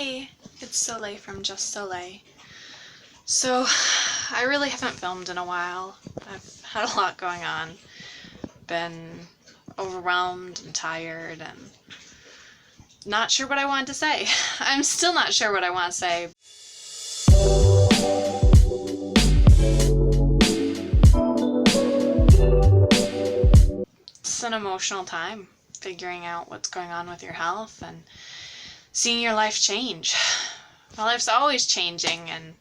Hey, it's Soleil from Just Soleil. So, I really haven't filmed in a while. I've had a lot going on. Been overwhelmed and tired and not sure what I wanted to say. I'm still not sure what I want to say. It's an emotional time, figuring out what's going on with your health and seeing your life change. My life's always changing, and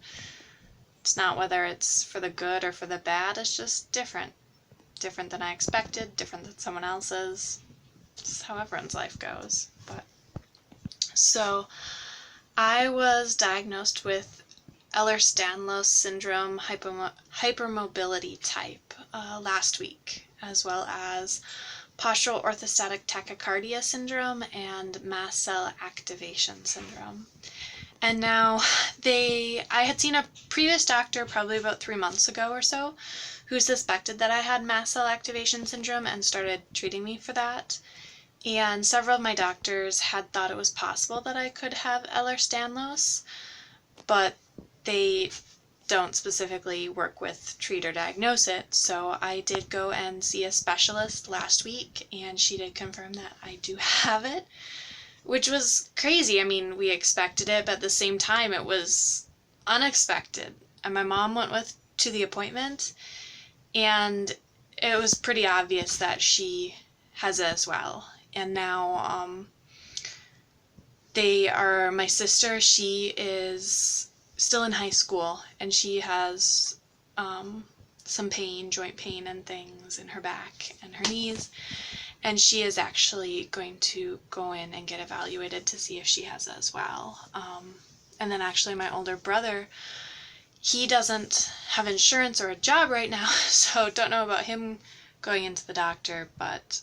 it's not whether it's for the good or for the bad, it's just different. Different than I expected, different than someone else's. It's how everyone's life goes. So I was diagnosed with Ehlers-Danlos Syndrome hypermobility type last week, as well as Postural Orthostatic Tachycardia syndrome and Mast Cell Activation Syndrome. And now I had seen a previous doctor probably about 3 months ago or so who suspected that I had Mast Cell Activation Syndrome and started treating me for that. And several of my doctors had thought it was possible that I could have Ehlers-Danlos, but they don't specifically work with, treat, or diagnose it. So I did go and see a specialist last week, and she did confirm that I do have it, which was crazy. I mean, we expected it, but at the same time, it was unexpected. And my mom went to the appointment, and it was pretty obvious that she has it as well. And now my sister, she is still in high school, and she has some pain, joint pain and things in her back and her knees, and she is actually going to go in and get evaluated to see if she has it as well. And then actually my older brother, he doesn't have insurance or a job right now, so don't know about him going into the doctor, but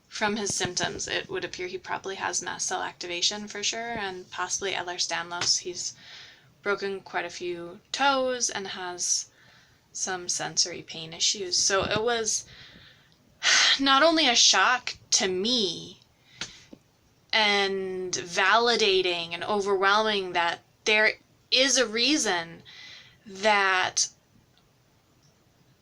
from his symptoms, it would appear he probably has mast cell activation for sure, and possibly Ehlers-Danlos. He's broken quite a few toes and has some sensory pain issues. So it was not only a shock to me and validating and overwhelming that there is a reason that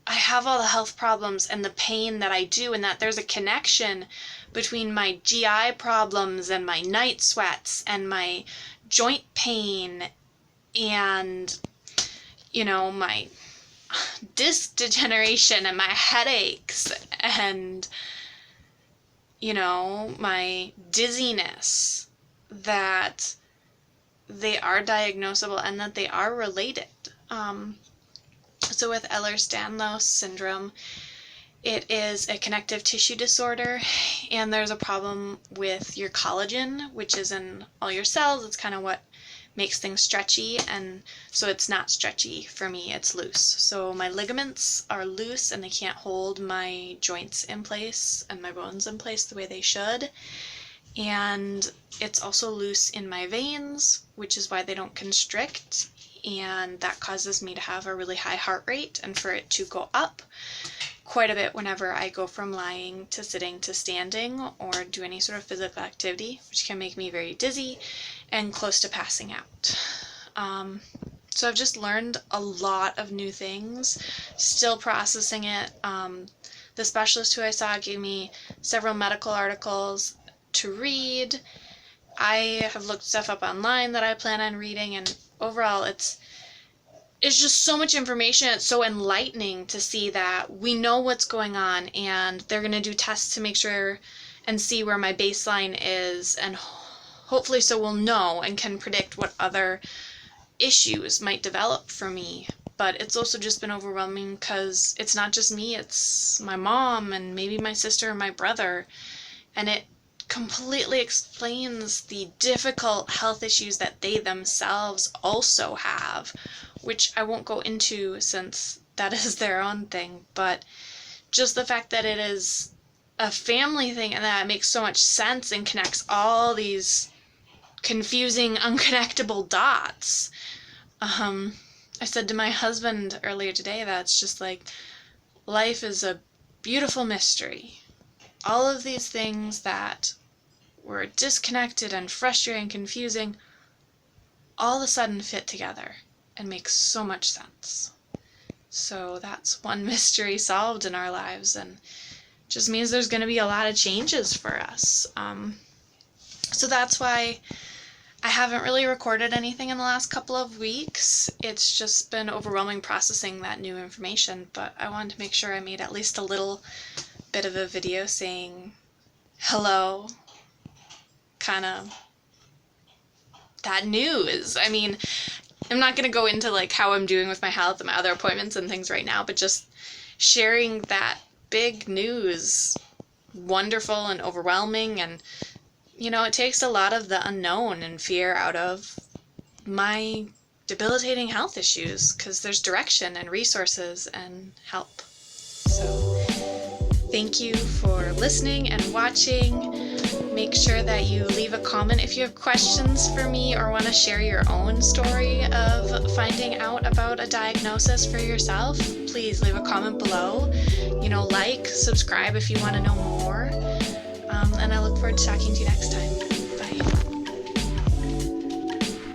I have all the health problems and the pain that I do, and that there's a connection between my GI problems and my night sweats and my joint pain and, my disc degeneration and my headaches and, my dizziness, that they are diagnosable and that they are related. So with Ehlers-Danlos syndrome, it is a connective tissue disorder, and there's a problem with your collagen, which is in all your cells. It's kind of what makes things stretchy, and so it's not stretchy for me, it's loose. So my ligaments are loose and they can't hold my joints in place and my bones in place the way they should. And it's also loose in my veins, which is why they don't constrict, and that causes me to have a really high heart rate and for it to go up quite a bit whenever I go from lying to sitting to standing or do any sort of physical activity, which can make me very dizzy and close to passing out. So I've just learned a lot of new things, still processing it. The specialist who I saw gave me several medical articles to read. I have looked stuff up online that I plan on reading, and overall it's just so much information. It's so enlightening to see that we know what's going on, and they're going to do tests to make sure and see where my baseline is, and hopefully so we'll know and can predict what other issues might develop for me. But it's also just been overwhelming because it's not just me, it's my mom and maybe my sister and my brother, and it completely explains the difficult health issues that they themselves also have, which I won't go into since that is their own thing, but just the fact that it is a family thing and that it makes so much sense and connects all these confusing, unconnectable dots. I said to my husband earlier today that it's just like life is a beautiful mystery. All of these things that were disconnected and frustrating and confusing, all of a sudden fit together and make so much sense. So that's one mystery solved in our lives, and just means there's going to be a lot of changes for us. So that's why I haven't really recorded anything in the last couple of weeks. It's just been overwhelming processing that new information, but I wanted to make sure I made at least a little bit of a video saying hello, kind of that news. I mean, I'm not going to go into like how I'm doing with my health and my other appointments and things right now, but just sharing that big news, wonderful and overwhelming, and you know, it takes a lot of the unknown and fear out of my debilitating health issues, because there's direction and resources and help. So thank you for listening and watching. Make sure that you leave a comment if you have questions for me or want to share your own story of finding out about a diagnosis for yourself. Please leave a comment below. You know, like, subscribe if you want to know more. And I look forward to talking to you next time.